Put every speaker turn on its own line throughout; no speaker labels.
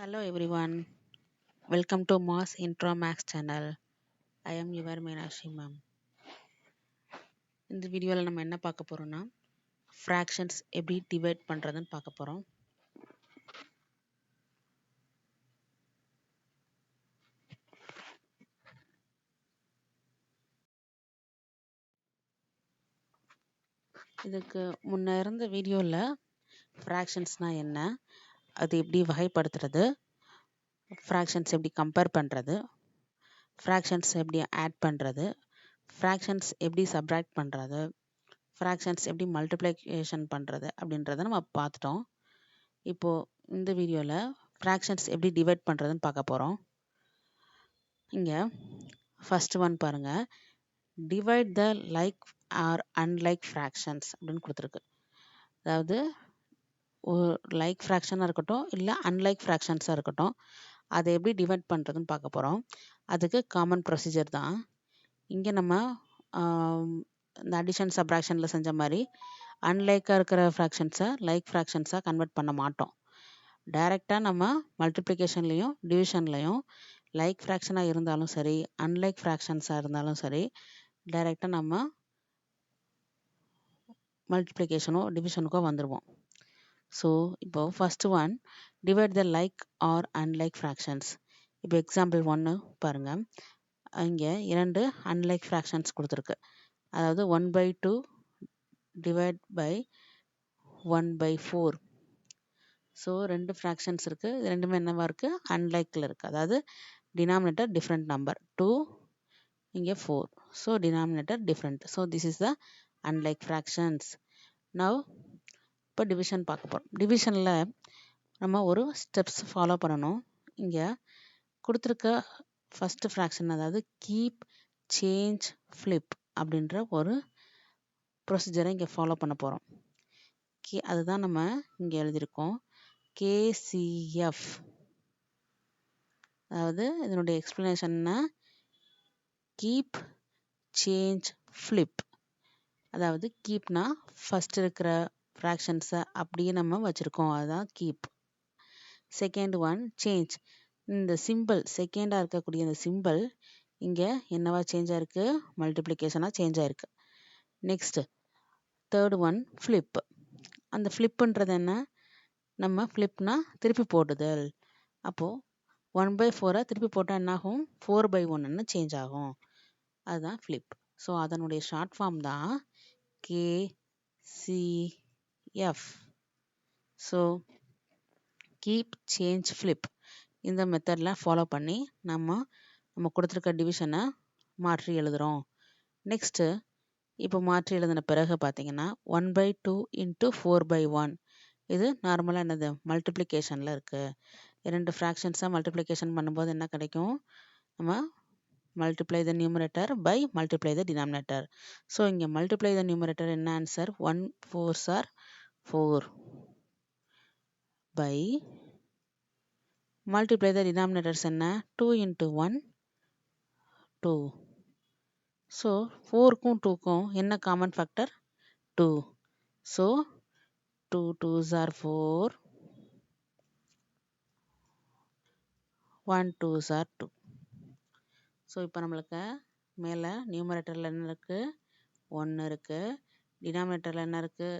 Hello everyone, welcome to Mass Intro Max channel. I am your Meenakshi ma'am. இந்த வீடியோவில் நம்ம என்ன பார்க்க போறோம்னா fractions எப்படி டிவைட் பண்ணுறதுன்னு பார்க்க போகிறோம். இதுக்கு முன்ன இருந்த வீடியோவில் ஃப்ராக்ஷன்ஸ்னால் என்ன, அது எப்படி வகைப்படுத்துறது, ஃப்ராக்ஷன்ஸ் எப்படி கம்பேர் பண்ணுறது, ஃப்ராக்ஷன்ஸ் எப்படி ஆட் பண்ணுறது, ஃப்ராக்ஷன்ஸ் எப்படி சப்ராக்ட் பண்ணுறது, ஃப்ராக்ஷன்ஸ் எப்படி மல்டிப்ளிகேஷன் பண்ணுறது அப்படின்றத நம்ம பார்த்துட்டோம். இப்போது இந்த வீடியோவில் ஃப்ராக்ஷன்ஸ் எப்படி டிவைட் பண்ணுறதுன்னு பார்க்க போகிறோம். இங்கே ஃபர்ஸ்ட் ஒன் பாருங்கள், divide the like or unlike fractions அப்படின்னு கொடுத்துருக்கு. அதாவது ஒரு லைக் ஃப்ராக்ஷனாக இருக்கட்டும் இல்லை அன்லைக் ஃப்ராக்ஷன்ஸாக இருக்கட்டும், அதை எப்படி டிவைட் பண்ணுறதுன்னு பார்க்க போகிறோம். அதுக்கு காமன் ப்ரொசீஜர் தான். இங்கே நம்ம இந்த அடிஷன் சப்ராக்ஷனில் செஞ்ச மாதிரி அன்லைக்காக இருக்கிற ஃப்ராக்ஷன்ஸை லைக் ஃப்ராக்ஷன்ஸாக கன்வெர்ட் பண்ண மாட்டோம். டைரெக்டாக நம்ம மல்டிப்ளிகேஷன்லேயும் டிவிஷன்லேயும் லைக் ஃப்ராக்ஷனாக இருந்தாலும் சரி அன்லைக் ஃப்ராக்ஷன்ஸாக இருந்தாலும் சரி டைரெக்டாக நம்ம மல்டிப்ளிகேஷனோ டிவிஷனுக்கோ வந்துடுவோம். ஸோ இப்போ first one, divide the like or unlike fractions. இப்போ எக்ஸாம்பிள் 1 பாருங்கள், இங்கே 2 அன்லைக் ஃப்ராக்ஷன்ஸ் கொடுத்துருக்கு. அதாவது 1/2 டிவைட் பை 1/4. ஸோ 2 ஃப்ராக்ஷன்ஸ் இருக்குது, இது ரெண்டுமே என்னவா இருக்குது, அன்லைக்கில் இருக்குது. அதாவது டினாமினேட்டர் டிஃப்ரெண்ட் நம்பர் 2, இங்கே 4. So denominator different. So this is the unlike fractions. Now இப்போ டிவிஷன் பார்க்க போகிறோம். டிவிஷனில் நம்ம ஒரு ஸ்டெப்ஸ் ஃபாலோ பண்ணணும். இங்கே கொடுத்துருக்க ஃபஸ்ட்டு ஃப்ராக்ஷன், அதாவது கீப், சேஞ்ச், ஃப்ளிப் அப்படின்ற ஒரு ப்ரொசீஜரை இங்கே ஃபாலோ பண்ண போகிறோம். அதுதான் நம்ம இங்கே எழுதியிருக்கோம், கேசிஎஃப். அதாவது இதனுடைய எக்ஸ்பிளனேஷன்னா கீப், சேஞ்ச், ஃப்ளிப். அதாவது கீப்னா ஃபஸ்ட் இருக்கிற ஃப்ராக்ஷன்ஸை அப்படியே நம்ம வச்சுருக்கோம், அதுதான் கீப். Second one change. இந்த சிம்பிள் செகண்டாக இருக்கக்கூடிய இந்த சிம்பிள் இங்கே என்னவா சேஞ்ச் ஆயிருக்கு, மல்டிப்ளிகேஷனாக சேஞ்ச் ஆயிருக்கு. Next third one flip. அந்த ஃப்ளிப்புன்றது என்ன, நம்ம ஃப்ளிப்னா திருப்பி போடுதல். அப்போது 1/4 திருப்பி போட்டால் என்னாகும், 4/1 சேஞ்ச் ஆகும், அதுதான் ஃப்ளிப். ஸோ அதனுடைய ஷார்ட் ஃபார்ம் தான் KCF. So keep, change, flip இந்த மெத்தடில் ஃபாலோ பண்ணி நம்ம கொடுத்துருக்க டிவிஷனை மாற்றி எழுதுகிறோம். நெக்ஸ்ட்டு இப்போ மாற்றி எழுதின பிறகு பார்த்தீங்கன்னா 1/2 இன்ட்டு 4/1. இது நார்மலாக என்னது, மல்டிப்ளிகேஷனில் இருக்குது. 2 ஃப்ராக்ஷன்ஸாக மல்டிப்ளிகேஷன் பண்ணும்போது என்ன கிடைக்கும், நம்ம multiply the numerator by multiply the denominator. So இங்கே multiply the numerator என்ன answer, 1 4s are 4 by multiply the denominators என்ன, 2 into 1 2. So 4க்கும் 2க்கும் என்ன common factor, 2. So 2 2s are 4, 1 2s are 2. So இப்போ நம்மளுக்கு மேலே நியூமரேட்டரில் என்ன இருக்குது, 1 இருக்குது, டினாமினேட்டரில் என்ன இருக்குது,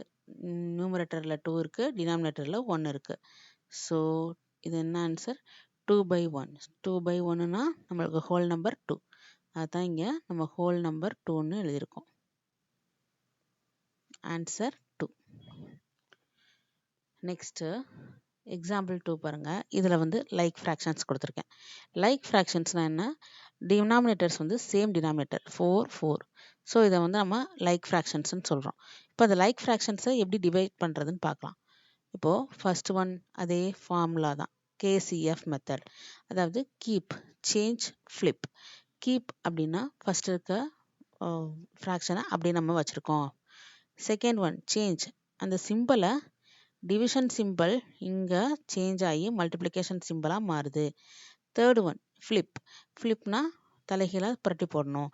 நியூமரேட்டரில் 2 இருக்குது, டினாமினேட்டரில் 1 இருக்குது. ஸோ இது என்ன ஆன்சர், 2/1. 2/1னா நம்மளுக்கு ஹோல் நம்பர் 2. அதுதான் இங்கே நம்ம ஹோல் நம்பர் 2ன்னு எழுதியிருக்கோம். ஆன்சர் 2. நெக்ஸ்ட்டு எக்ஸாம்பிள் 2 பாருங்கள், இதில் வந்து லைக் ஃப்ராக்ஷன்ஸ் கொடுத்துருக்கேன். லைக் ஃப்ராக்ஷன்ஸ்னால் என்ன, டினாமினேட்டர்ஸ் வந்து சேம் டினாமினேட்டர் 4 4. ஸோ இதை வந்து நம்ம லைக் ஃப்ராக்ஷன்ஸ்னு சொல்கிறோம். இப்போ அந்த லைக் ஃப்ராக்ஷன்ஸை எப்படி டிவைட் பண்ணுறதுன்னு பார்க்கலாம். இப்போது ஃபர்ஸ்ட் ஒன் அதே ஃபார்முலா தான், கேசிஎஃப் மெத்தட். அதாவது கீப், சேஞ்ச், ஃப்ளிப். கீப் அப்படின்னா ஃபஸ்ட் இருக்க ஃப்ராக்ஷனை அப்படியே நம்ம வச்சுருக்கோம். செகண்ட் ஒன் சேஞ்ச், அந்த சிம்பிளை டிவிஷன் சிம்பிள் இங்கே சேஞ்ச் ஆகி மல்டிப்ளிகேஷன் சிம்பிளாக மாறுது. Third one flip. ஃப்ளிப்னா தலைகீழாக புரட்டி போடணும்.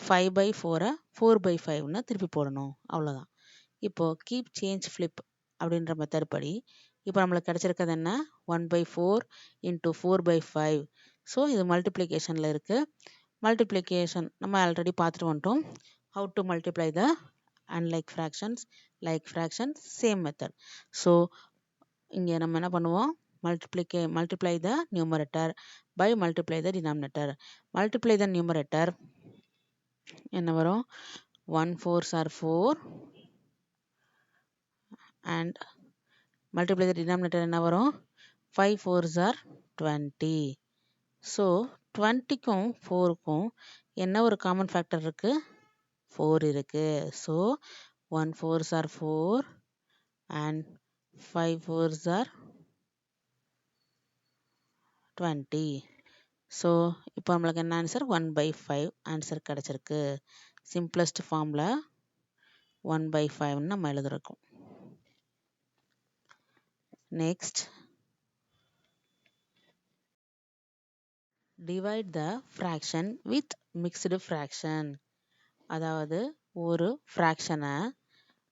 5/4 4/5ன்னு திருப்பி போடணும், அவ்வளோதான். இப்போது கீப், சேஞ்ச், ஃப்ளிப் அப்படின்ற மெத்தட் படி இப்போ நம்மளுக்கு கிடைச்சிருக்கிறது என்ன 1/4 into 4/5. ஸோ இது மல்டிப்ளிகேஷனில் இருக்குது. மல்டிப்ளிகேஷன் நம்ம ஆல்ரெடி பார்த்துட்டு வந்துட்டோம். How to multiply the unlike fractions, like fractions, same method. So இங்கே நம்ம என்ன பண்ணுவோம், multiply the numerator by multiply the denominator. Multiply the numerator என்ன வரும், 1 4s are 4 and multiply the denominator என்ன வரும், 5 4s are 20. ஸோ 20க்கும் 4க்கும் என்ன ஒரு காமன் ஃபேக்டர் இருக்கு, 4 இருக்கு. So 1 4s are 4 and 5 4s are 20. So இப்போ நம்மளுக்கு என்ன ஆன்சர், 1/5 ஆன்சர் கிடச்சிருக்கு. சிம்பிளஸ்ட் ஃபார்மில் 1/5 நம்ம எழுதுறோம். Next, divide the fraction with mixed fraction. அதாவது ஒரு ஃப்ராக்ஷனை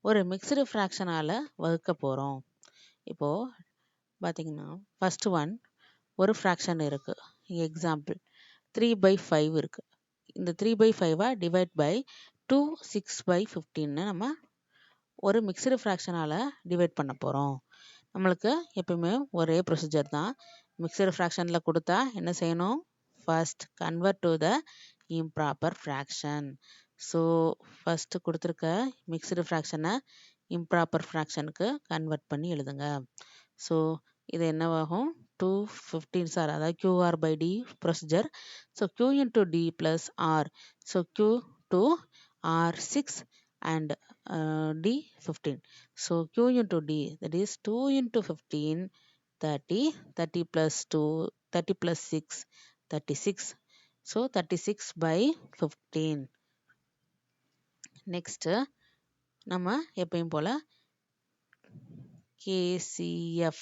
ஒரு மிக்ஸ்டு ஃப்ராக்ஷனால் வகுக்க போகிறோம். இப்போது பார்த்தீங்கன்னா ஃபஸ்ட்டு ஒன் ஒரு ஃப்ராக்ஷன் இருக்குது. எக்ஸாம்பிள் 3/5 இருக்குது. இந்த 3/5 டிவைட் பை 2 6/15 நம்ம ஒரு மிக்ஸ்டு ஃப்ராக்ஷனால் டிவைட் பண்ண போகிறோம். நம்மளுக்கு எப்பவுமே ஒரே ப்ரொசீஜர் தான். மிக்ஸ்டு ஃப்ராக்ஷனில் கொடுத்தா என்ன செய்யணும், first convert to the improper fraction. So first கொடுத்துருக்க மிக்ஸ்டு ஃப்ராக்ஷனை இம்ப்ராப்பர் ஃப்ராக்ஷனுக்கு கன்வெர்ட் பண்ணி எழுதுங்க. ஸோ இது என்னவாகும், 2 15s are, அதாவது QR/D procedure. So Q into D plus R. So Q to R 6 and D 15. So Q into D, that is 2 into 15 30, 30 plus 2 30 plus 6 36. So 36/15. Next நம்ம எப்பயும் போல் KCF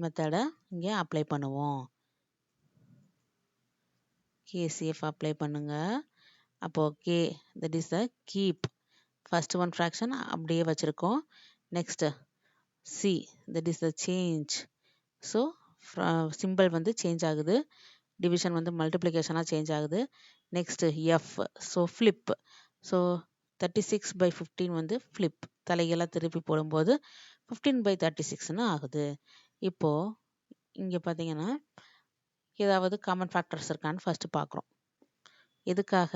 மெத்தடை இங்கே apply பண்ணுவோம். KCF அப்ளை பண்ணுங்க. அப்போது K, that is the keep. First one fraction அப்படியே வச்சுருக்கோம். Next C, that is the change. So simple வந்து சேஞ்ச் ஆகுது, டிவிஷன் வந்து மல்டிப்ளிகேஷனாக சேஞ்ச் ஆகுது. Next F, so flip. So 36/15 வந்து ஃப்ளிப், தலைகளாக திருப்பி போடும்போது 15/36ன்னு ஆகுது. இப்போது இங்கே பார்த்தீங்கன்னா ஏதாவது காமன் ஃபேக்டர்ஸ் இருக்கான்னு ஃபஸ்ட்டு பார்க்குறோம். எதுக்காக,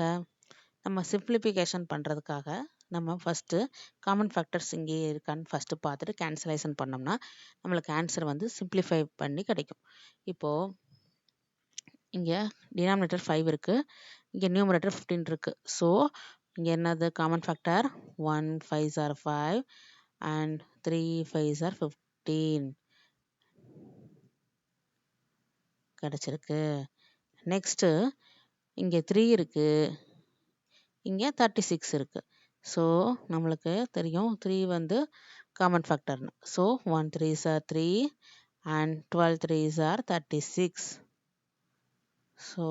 நம்ம சிம்பிளிஃபிகேஷன் பண்ணுறதுக்காக நம்ம ஃபஸ்ட்டு காமன் ஃபேக்டர்ஸ் இங்கே இருக்கான்னு ஃபஸ்ட்டு பார்த்துட்டு கேன்சலேஷன் பண்ணோம்னா நம்மளுக்கு ஆன்சர் வந்து சிம்பிளிஃபை பண்ணி கிடைக்கும். இப்போது இங்கே டினாமினேட்டர் 5 இருக்குது, இங்கே நியூமரேட்டர் 15 இருக்குது. ஸோ இங்கே என்னது common factor, 1 5s are 5 and 3 5s are 15 கிடச்சிருக்கு. நெக்ஸ்ட்டு இங்கே 3 இருக்குது, இங்கே 36 இருக்குது. ஸோ நம்மளுக்கு தெரியும் 3 வந்து காமன் ஃபேக்டர்னு. So 1 3s are 3 and 12 3s are 36. So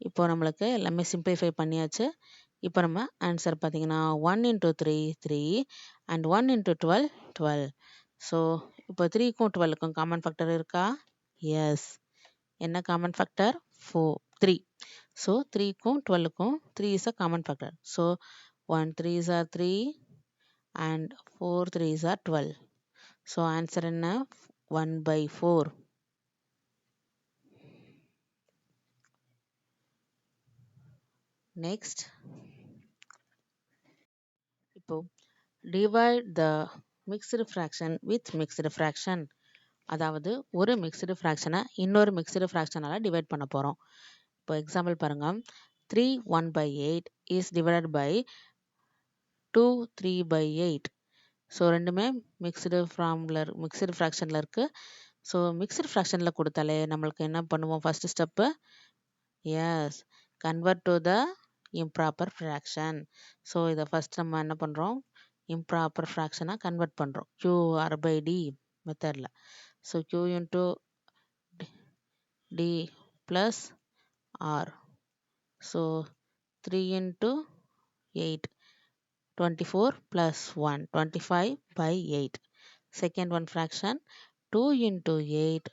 இப்போ நம்மளுக்கு எல்லாமே சிம்பிளிஃபை பண்ணியாச்சு. இப்போ நம்ம ஆன்சர் பார்த்தீங்கன்னா 1 into 3 3 and 1 into 12 12. ஸோ இப்போ 3க்கும் 12க்கும் காமன் ஃபேக்டர் இருக்கா? எஸ். என்ன காமன் ஃபேக்டர்? 3. ஸோ 3க்கும் 12க்கும் 3 is a common factor. So 1 3s are 3 and 4 3s are 12. So answer என்ன? 1/4. நெக்ஸ்ட், இப்போ divide the mixed fraction with mixed fraction. அதாவது ஒரு மிக்ஸ்டு ஃப்ராக்ஷனை இன்னொரு மிக்ஸ்டு ஃப்ராக்ஷனால் டிவைட் பண்ண போகிறோம். இப்போ எக்ஸாம்பிள் பாருங்கள், 3 1/8 இஸ் டிவைடட் பை 2 3/8. ஸோ ரெண்டுமே மிக்ஸ்டு ஃப்ராக்ஷனில் இருக்குது. ஸோ மிக்ஸ்டு ஃப்ராக்ஷனில் கொடுத்தாலே நம்மளுக்கு என்ன பண்ணுவோம், first step, is, convert to the improper fraction. So இதை ஃபஸ்ட் நம்ம என்ன பண்ணுறோம், இம்ப்ராப்பர் ஃப்ராக்ஷனாக கன்வெர்ட் பண்ணுறோம் QR/D மெத்தடில். So Q into D plus R. So 3 into 8 24 plus 1 25/8. Second one fraction 2 into 8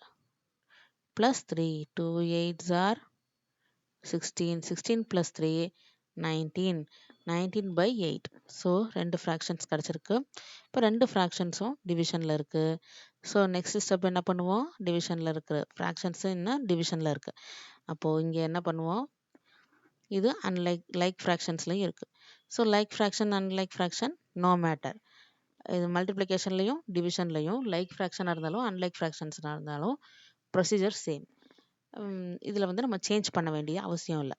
plus 3. 2 8s are 16. 16 plus 3 19. 19 by 8. So ரெண்டு fractions கிடச்சிருக்கு. இப்போ ரெண்டு ஃப்ராக்ஷன்ஸும் டிவிஷனில் இருக்குது. ஸோ நெக்ஸ்ட் ஸ்டெப் என்ன பண்ணுவோம்? டிவிஷனில் இருக்கிற ஃப்ராக்ஷன்ஸு இன்னும் டிவிஷனில் இருக்குது. அப்போது இங்கே என்ன பண்ணுவோம்? இது லைக் ஃப்ராக்ஷன்ஸ்லையும் இருக்குது. So like fraction unlike fraction no matter. இது மல்டிப்ளிகேஷன்லையும் டிவிஷன்லையும் லைக் ஃப்ராக்ஷனாக இருந்தாலும் அன்லைக் ஃப்ராக்ஷன்ஸாக இருந்தாலும் ப்ரொசீஜர் சேம். இதில் வந்து நம்ம சேஞ்ச் பண்ண வேண்டிய அவசியம் இல்லை.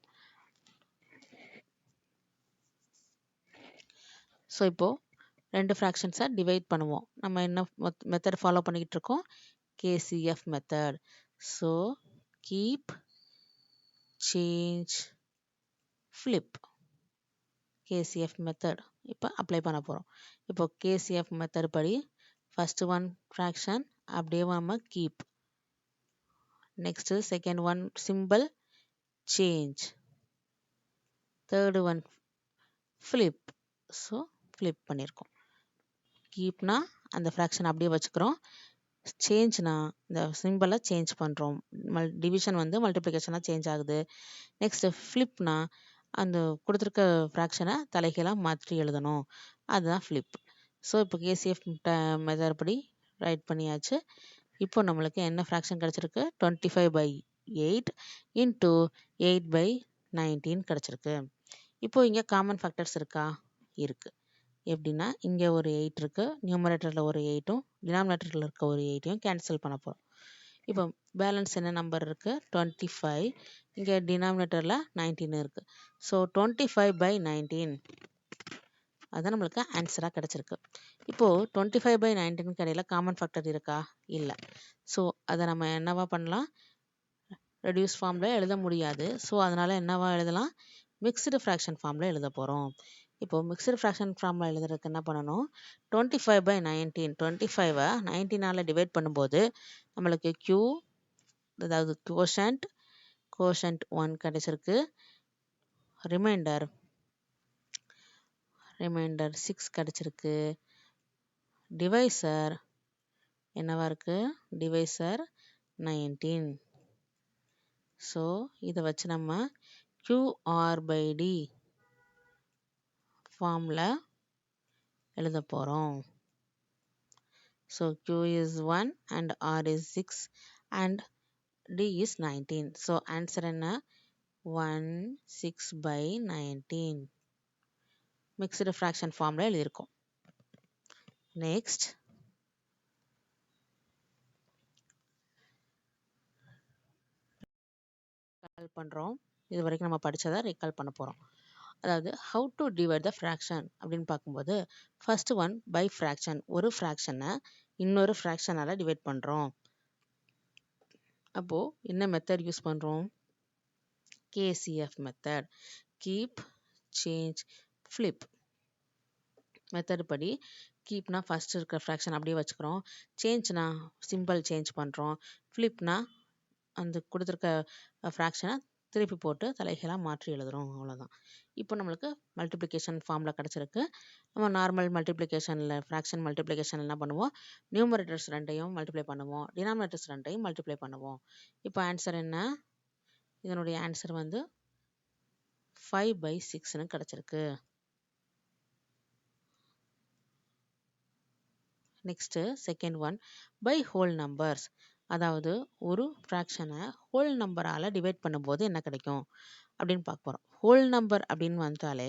ஸோ இப்போது ரெண்டு ஃப்ராக்ஷன்ஸை டிவைட் பண்ணுவோம். நம்ம என்ன மெத்தட் ஃபாலோ பண்ணிக்கிட்டு இருக்கோம்? KCF method. So keep, change, flip. KCF method இப்போ அப்ளை பண்ண போகிறோம். இப்போ KCF மெத்தட் படி ஃபஸ்ட்டு ஒன் ஃப்ராக்ஷன் அப்படியே நம்ம keep. Next second one simple change. Third one flip. So flip பண்ணியிருக்கோம். கீப்னா அந்த ஃப்ராக்ஷன் அப்படியே வச்சுக்கிறோம். சேஞ்ச்னா இந்த சிம்பிளை சேஞ்ச் பண்ணுறோம். டிவிஷன் வந்து மல்டிப்ளிகேஷனாக சேஞ்ச் ஆகுது. நெக்ஸ்ட்டு ஃப்ளிப்னா அந்த கொடுத்துருக்க ஃப்ராக்ஷனை தலைகீழாக மாற்றி எழுதணும். அதுதான் ஃப்ளிப். ஸோ இப்போ KCF மெத்தட் படி ரைட் பண்ணியாச்சு. இப்போ நம்மளுக்கு என்ன ஃப்ராக்ஷன் கிடச்சிருக்கு? 25/8 இன்ட்டு 8/19 கிடச்சிருக்கு. இப்போ இங்கே காமன் ஃபேக்டர்ஸ் இருக்கா? இருக்குது. எப்படின்னா இங்கே ஒரு 8 இருக்குது, நியூமரேட்டரில் ஒரு 8ம் டினாமினேட்டரில் இருக்க ஒரு 8ஐயும் கேன்சல் பண்ண போகிறோம். இப்போ பேலன்ஸ் என்ன நம்பர் இருக்குது? 25. இங்கே டினாமினேட்டரில் 19 இருக்குது. ஸோ 25/19 அதுதான் நம்மளுக்கு ஆன்சராக கிடச்சிருக்கு. இப்போது 25/19 கடையில் காமன் ஃபேக்டர் இருக்கா? இல்லை. ஸோ அதை நம்ம என்னவா பண்ணலாம்? ரெடியூஸ் ஃபார்மில் எழுத முடியாது. ஸோ அதனால் என்னவா எழுதலாம்? மிக்ஸ்டு ஃப்ராக்ஷன் ஃபார்மில் எழுத போகிறோம். இப்போது மிக்ஸ்டு ஃப்ராக்ஷன் ஃபார்மில் எழுதுறதுக்கு என்ன பண்ணணும்? 25/19 25ஐ 19ஆல் டிவைட் பண்ணும்போது நம்மளுக்கு Q, அதாவது கோஷன்ட் 1 கிடைச்சிருக்கு. ரிமைண்டர் 6 கிடைச்சிருக்கு. டிவைசர் என்னவா இருக்குது? டிவைசர் 19. ஸோ இதை வச்சு நம்ம QR/D ஃபார்மில் எழுத போகிறோம். So Q is 1 and R is 6 and D is 19. So answer என்ன? 16/19 மிக்ஸ்டு ஃப்ராக்ஷன் ஃபார்மில் எழுதியிருக்கோம். நெக்ஸ்ட் ரெக்கால் பண்ணுறோம். இது வரைக்கும் நம்ம படித்ததை ரெக்கால் பண்ண போகிறோம். அதாவது how to divide the fraction அப்படின்னு பார்க்கும்போது ஃபர்ஸ்ட் ஒன் பை ஃப்ராக்ஷன். ஒரு ஃப்ராக்ஷனை இன்னொரு ஃப்ராக்ஷனால் டிவைட் பண்ணுறோம். அப்போது என்ன மெத்தட் யூஸ் பண்ணுறோம்? KCF method. Keep, change, flip method படி கீப்னா ஃபஸ்ட் இருக்கிற ஃப்ராக்ஷன் அப்படியே வச்சுக்கிறோம். சேஞ்ச்னா சிம்பிள் சேஞ்ச் பண்ணுறோம். ஃப்ளிப்னா அந்த கொடுத்துருக்க ஃப்ராக்ஷனை திருப்பி போட்டு தலைகீழாக மாற்றி எழுதுகிறோம். அவ்வளோதான். இப்போ நம்மளுக்கு மல்டிப்ளிகேஷன் ஃபார்மில் கிடச்சிருக்கு. நம்ம நார்மல் மல்டிப்ளிகேஷனில் ஃப்ராக்ஷன் மல்டிப்ளிகேஷன் என்ன பண்ணுவோம்? நியூமரேட்டர்ஸ் ரெண்டையும் மல்டிப்ளை பண்ணுவோம், டினாமினேட்டர்ஸ் ரெண்டையும் மல்டிப்ளை பண்ணுவோம். இப்போ ஆன்சர் என்ன? இதனுடைய ஆன்சர் வந்து 5/6ன்னு கிடச்சிருக்கு. Next second one by whole numbers. அதாவது ஒரு ஃப்ராக்ஷனை ஹோல் நம்பரால் டிவைட் பண்ணும்போது என்ன கிடைக்கும் அப்படின்னு பார்க்க போகிறோம். ஹோல் நம்பர் அப்படின்னு வந்தாலே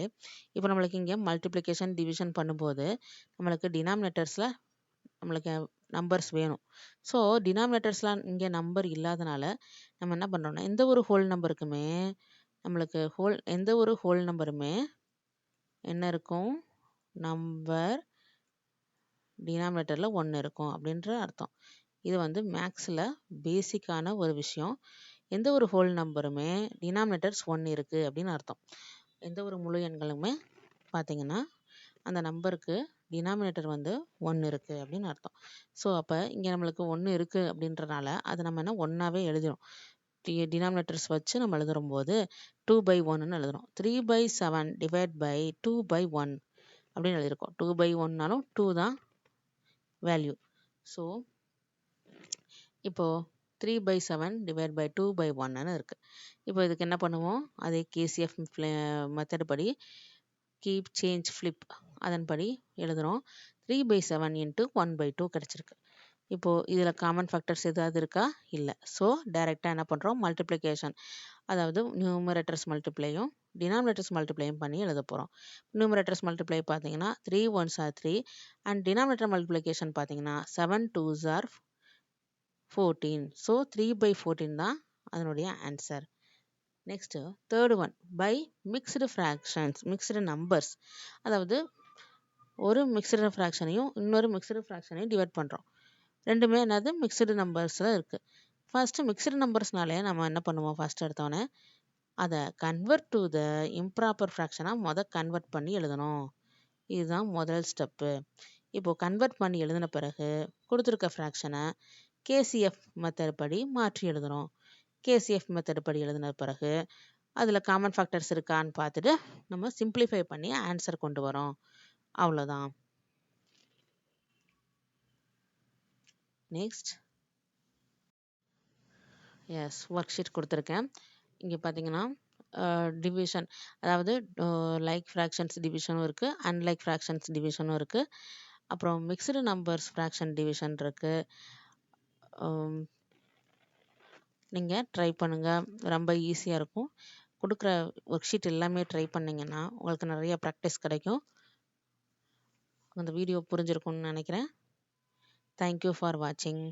இப்போ நம்மளுக்கு இங்கே மல்டிப்ளிகேஷன் டிவிஷன் பண்ணும்போது நம்மளுக்கு டினாமினேட்டர்ஸில் நம்மளுக்கு நம்பர்ஸ் வேணும். ஸோ டினாமினேட்டர்ஸ்லாம் இங்கே நம்பர் இல்லாதனால நம்ம என்ன பண்ணுறோம்னா எந்த ஒரு ஹோல் நம்பருமே என்ன இருக்கும்? நம்பர் டினாமினேட்டரில் 1 இருக்கும் அப்படின்ற அர்த்தம். இது வந்து மேக்ஸில் பேசிக்கான ஒரு விஷயம். எந்த ஒரு ஹோல் நம்பருமே டினாமினேட்டர்ஸ் 1 இருக்குது அப்படின்னு அர்த்தம். எந்த ஒரு முழு எண்களுமே பார்த்தீங்கன்னா அந்த நம்பருக்கு டினாமினேட்டர் வந்து 1 இருக்குது அப்படின்னு அர்த்தம். ஸோ அப்போ இங்கே நம்மளுக்கு 1 இருக்குது அப்படின்றனால அதை நம்ம என்ன 1ஆவே எழுதிடும். டினாமினேட்டர்ஸ் வச்சு நம்ம எழுதும்போது 2/1ன்னு எழுதுறோம். 3/7 டிவைட் பை 2/1 அப்படின்னு எழுதியிருக்கோம். 2/1னாலும் 2 தான் வேல்யூ. ஸோ இப்போது 3/7 டிவைட் பை 2/1 இருக்கு. இப்போ இதுக்கு என்ன பண்ணுவோம், அதே கேசிஎஃப் மெத்தட் படி கீப் சேஞ்ச் ஃப்ளிப் அதன்படி எழுதுகிறோம். 3/7 இன்ட்டு 1/2 கிடச்சிருக்கு. இப்போது இதில் காமன் ஃபேக்டர்ஸ் ஏதாவது இருக்கா, இல்லை. ஸோ டைரெக்டாக என்ன பண்ணுறோம், மல்டிப்ளிகேஷன், அதாவது நியூமரேட்டர்ஸ் மல்டிப்ளையும் டினாமினேட்டர்ஸ் மல்டிப்ளையும் பண்ணி எழுத போகிறோம். நியூமரேட்டர்ஸ் மல்டிப்ளை பார்த்தீங்கன்னா 3 1s are 3 and denominator multiplication பார்த்தீங்கன்னா 7 2s are 14. ஸோ 3/14 தான் அதனுடைய answer. Next third one, by mixed fractions, mixed numbers, அதாவது ஒரு மிக்ஸ்டு ஃப்ராக்ஷனையும் இன்னொரு மிக்ஸ்டு ஃப்ராக்ஷனையும் டிவைட் பண்ணுறோம். ரெண்டுமே என்னது, மிக்ஸ்டு நம்பர்ஸில் இருக்குது. ஃபஸ்ட்டு மிக்ஸ்டு நம்பர்ஸ்னாலே நம்ம என்ன பண்ணுவோம், ஃபஸ்ட் எடுத்தோன்னே அதை கன்வெர்ட் டு த இம்ப்ராப்பர் ஃப்ராக்ஷனாக கன்வெர்ட் பண்ணி எழுதணும். இதுதான் முதல் ஸ்டெப்பு. இப்போது கன்வெர்ட் பண்ணி எழுதின பிறகு கொடுத்துருக்க ஃப்ராக்ஷனை கேசிஎஃப் மெத்தட் படி மாற்றி எழுதுகிறோம். கேசிஎஃப் மெத்தட் படி எழுதின பிறகு அதில் காமன் ஃபேக்டர்ஸ் இருக்கான்னு பார்த்துட்டு நம்ம சிம்பிளிஃபை பண்ணி ஆன்சர் கொண்டு வரோம். அவ்வளோதான். நெக்ஸ்ட், எஸ், ஒர்க் ஷீட் கொடுத்துருக்கேன். இங்கே பார்த்தீங்கன்னா டிவிஷன், அதாவது லைக் ஃப்ராக்ஷன்ஸ் டிவிஷனும் இருக்குது, அன்லைக் ஃப்ராக்ஷன்ஸ் டிவிஷனும் இருக்குது. அப்புறம் மிக்ஸ்டு நம்பர்ஸ் ஃப்ராக்ஷன் டிவிஷன் இருக்குது. நீங்கள் ட்ரை பண்ணுங்கள், ரொம்ப ஈஸியாக இருக்கும். கொடுக்குற ஒர்க் ஷீட் எல்லாமே ட்ரை பண்ணிங்கன்னா உங்களுக்கு நிறைய ப்ராக்டிஸ் கிடைக்கும். அந்த வீடியோ புரிஞ்சிருக்கும்னு நினைக்கிறேன். தேங்க்யூ ஃபார் வாட்சிங்.